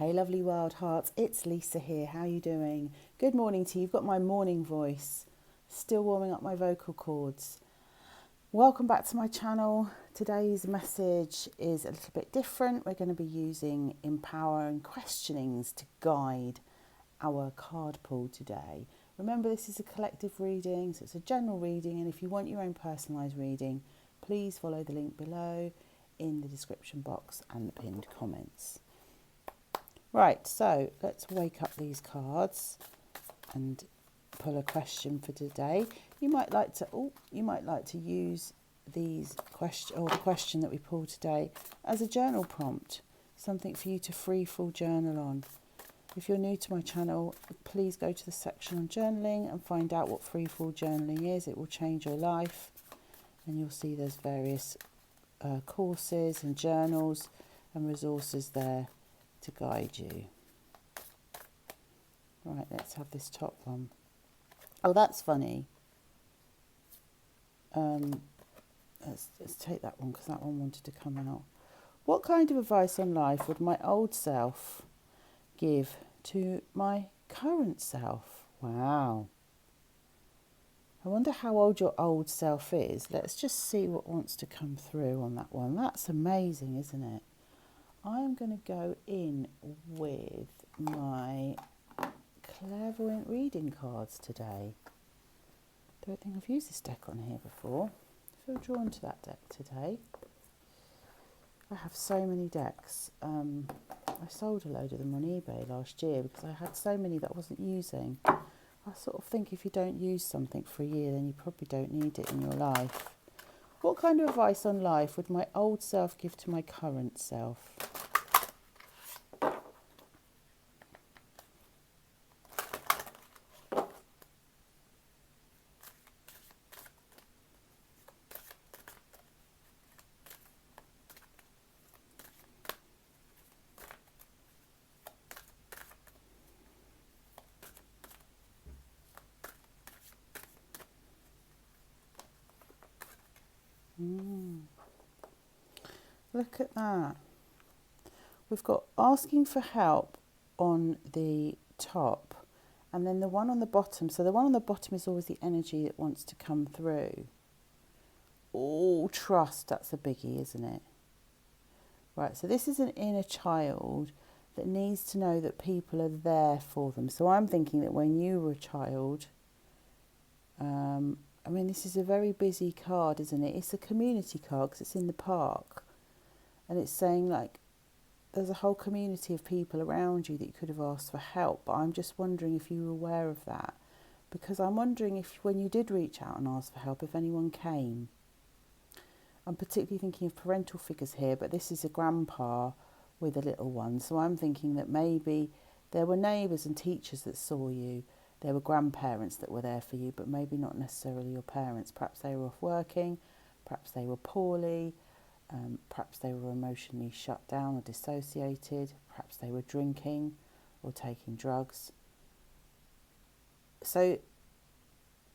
Hey lovely wild hearts, it's Lisa here. How are you doing? Good morning to you. You've got my morning voice. Still warming up my vocal cords. Welcome back to my channel. Today's message is a little bit different. We're going to be using empowering questionings to guide our card pull today. Remember, this is a collective reading, so it's a general reading, and if you want your own personalised reading, please follow the link below in the description box and the pinned comments. Right, so let's wake up these cards and pull a question for today. You might like to use these the question that we pull today as a journal prompt, something for you to free fall journal on. If you're new to my channel, please go to the section on journaling and find out what free fall journaling is. It will change your life, and you'll see there's various courses and journals and resources there to guide you. Right, let's have this top one. Oh, that's funny. Let's take that one because that one wanted to come out. What kind of advice on life would my old self give to my current self? Wow. I wonder how old your old self is. Let's just see what wants to come through on that one. That's amazing, isn't it? I am going to go in with my clairvoyant reading cards today. Don't think I've used this deck on here before. I feel drawn to that deck today. I have so many decks. I sold a load of them on eBay last year because I had so many that I wasn't using. I sort of think if you don't use something for a year, then you probably don't need it in your life. What kind of advice on life would my old self give to my current self? Look at that. We've got asking for help on the top and then the one on the bottom. So the one on the bottom is always the energy that wants to come through. Oh, trust, that's a biggie, isn't it? Right, so this is an inner child that needs to know that people are there for them. So I'm thinking that when you were a child, this is a very busy card, isn't it? It's a community card because it's in the park. And it's saying, like, there's a whole community of people around you that you could have asked for help. But I'm just wondering if you were aware of that. Because I'm wondering if when you did reach out and ask for help, if anyone came. I'm particularly thinking of parental figures here, but this is a grandpa with a little one. So I'm thinking that maybe there were neighbours and teachers that saw you. There were grandparents that were there for you, but maybe not necessarily your parents. Perhaps they were off working. Perhaps they were poorly. Perhaps they were emotionally shut down or dissociated. Perhaps they were drinking or taking drugs. So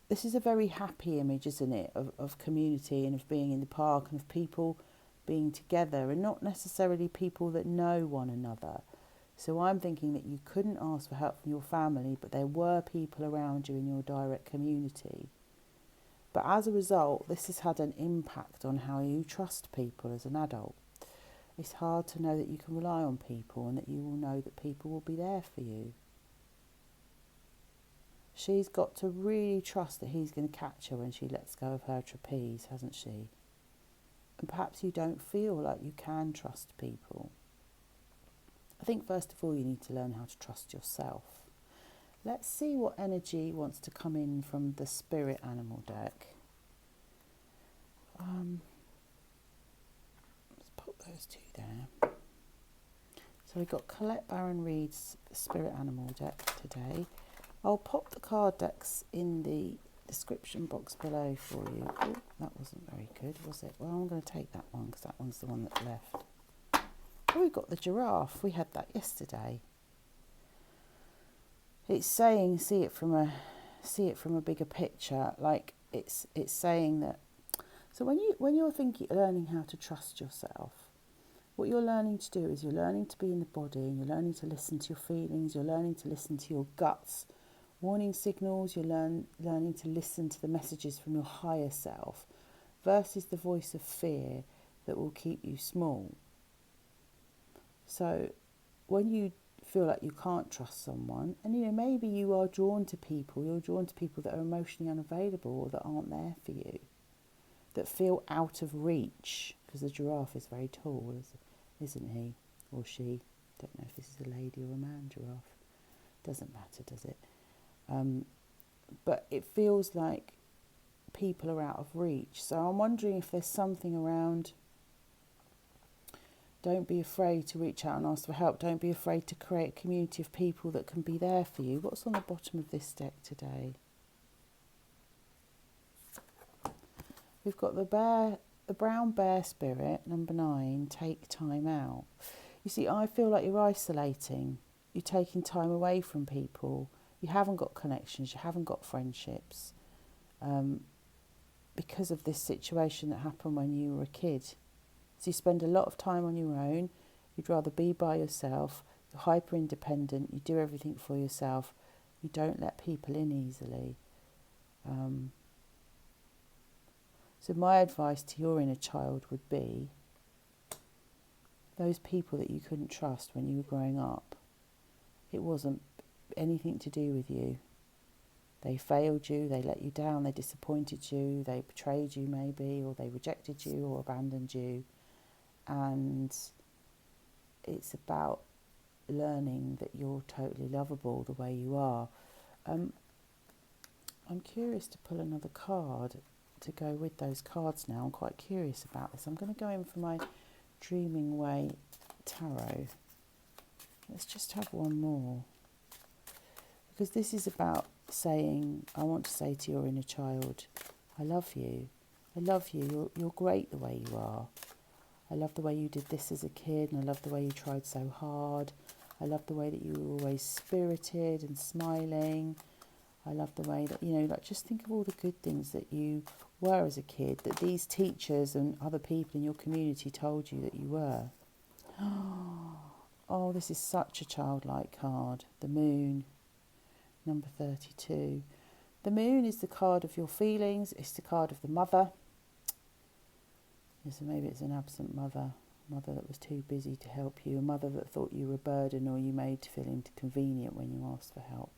this is a very happy image, isn't it, of community and of being in the park and of people being together and not necessarily people that know one another. So I'm thinking that you couldn't ask for help from your family, but there were people around you in your direct community. But as a result, this has had an impact on how you trust people as an adult. It's hard to know that you can rely on people and that you will know that people will be there for you. She's got to really trust that he's going to catch her when she lets go of her trapeze, hasn't she? And perhaps you don't feel like you can trust people. I think first of all you need to learn how to trust yourself. Let's see what energy wants to come in from the spirit animal deck. Let's put those two there. So we've got Collette Baron-Reid's spirit animal deck today. I'll pop the card decks in the description box below for you. Oh, that wasn't very good, was it? Well, I'm going to take that one because that one's the one that's left. Oh, we've got the giraffe. We had that yesterday. It's saying see it from a bigger picture. Like it's saying that. So when you're learning how to trust yourself, What you're learning to do is you're learning to be in the body, and you're learning to listen to your feelings, you're learning to listen to your guts, warning signals, you're learning to listen to the messages from your higher self versus the voice of fear that will keep you small. So when you feel like you can't trust someone, and maybe you are drawn to people, you're drawn to people that are emotionally unavailable or that aren't there for you, that feel out of reach, because the giraffe is very tall, isn't he or she? Don't know if this is a lady or a man giraffe. Doesn't matter, does it? But it feels like people are out of reach. So I'm wondering if there's something around, don't be afraid to reach out and ask for help. Don't be afraid to create a community of people that can be there for you. What's on the bottom of this deck today? We've got the brown bear spirit, number 9, take time out. You see, I feel like you're isolating. You're taking time away from people. You haven't got connections. You haven't got friendships. Because of this situation that happened when you were a kid. So you spend a lot of time on your own. You'd rather be by yourself. You're hyper independent. You do everything for yourself. You don't let people in easily. So my advice to your inner child would be, those people that you couldn't trust when you were growing up, it wasn't anything to do with you. They failed you, they let you down, they disappointed you, they betrayed you maybe, or they rejected you or abandoned you. And it's about learning that you're totally lovable the way you are. I'm curious to pull another card to go with those cards now. I'm quite curious about this. I'm going to go in for my Dreaming Way Tarot. Let's just have one more. Because this is about saying, I want to say to your inner child, I love you. I love you. You're great the way you are. I love the way you did this as a kid, and I love the way you tried so hard. I love the way that you were always spirited and smiling. I love the way that, just think of all the good things that you were as a kid, that these teachers and other people in your community told you that you were. Oh, this is such a childlike card. The Moon, number 32. The Moon is the card of your feelings. It's the card of the mother. So maybe it's an absent mother that was too busy to help you, a mother that thought you were a burden or you made to feel inconvenient when you asked for help.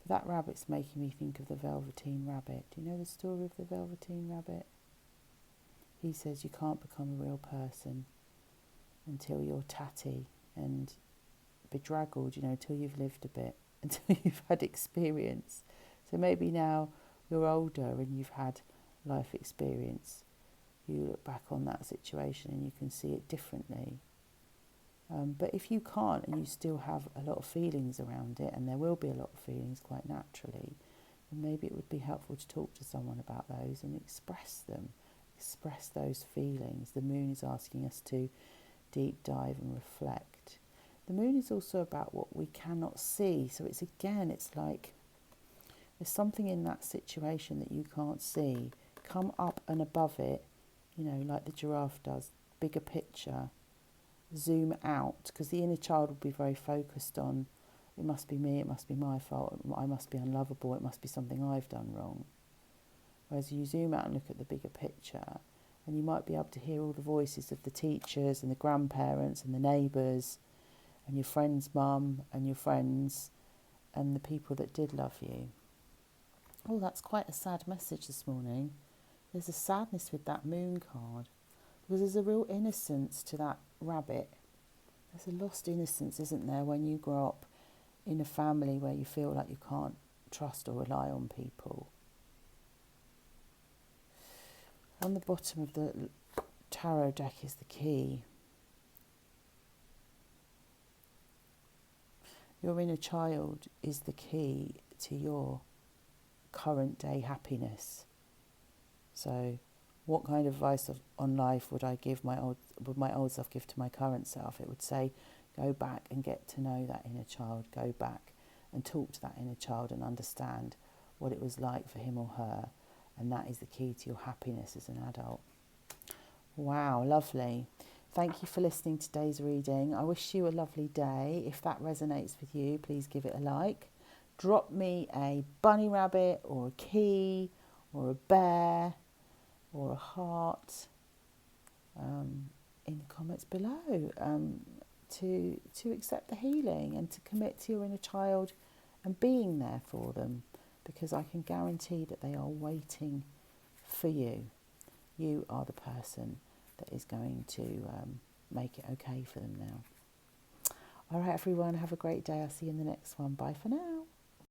That rabbit's making me think of the Velveteen Rabbit. Do you know the story of the Velveteen Rabbit? He says you can't become a real person until you're tatty and bedraggled, until you've lived a bit, until you've had experience. So maybe now you're older and you've had life experience. You look back on that situation and you can see it differently. But if you can't and you still have a lot of feelings around it, and there will be a lot of feelings quite naturally, then maybe it would be helpful to talk to someone about those and express them, express those feelings. The Moon is asking us to deep dive and reflect. The Moon is also about what we cannot see. So it's like there's something in that situation that you can't see. Come up and above it, like the giraffe does, bigger picture. Zoom out, because the inner child will be very focused on, it must be me, it must be my fault, I must be unlovable, it must be something I've done wrong. Whereas you zoom out and look at the bigger picture, and you might be able to hear all the voices of the teachers and the grandparents and the neighbours and your friend's mum and your friends and the people that did love you. Oh, that's quite a sad message this morning. There's a sadness with that Moon card, because there's a real innocence to that rabbit. There's a lost innocence, isn't there, when you grow up in a family where you feel like you can't trust or rely on people. On the bottom of the tarot deck is the key. Your inner child is the key to your current day happiness. So what kind of advice on life would my old self give to my current self? It would say, go back and get to know that inner child. Go back and talk to that inner child and understand what it was like for him or her. And that is the key to your happiness as an adult. Wow, lovely. Thank you for listening to today's reading. I wish you a lovely day. If that resonates with you, please give it a like. Drop me a bunny rabbit or a key or a bear or a heart in the comments below to accept the healing and to commit to your inner child and being there for them, because I can guarantee that they are waiting for you. You are the person that is going to make it okay for them now. All right, everyone, have a great day. I'll see you in the next one. Bye for now.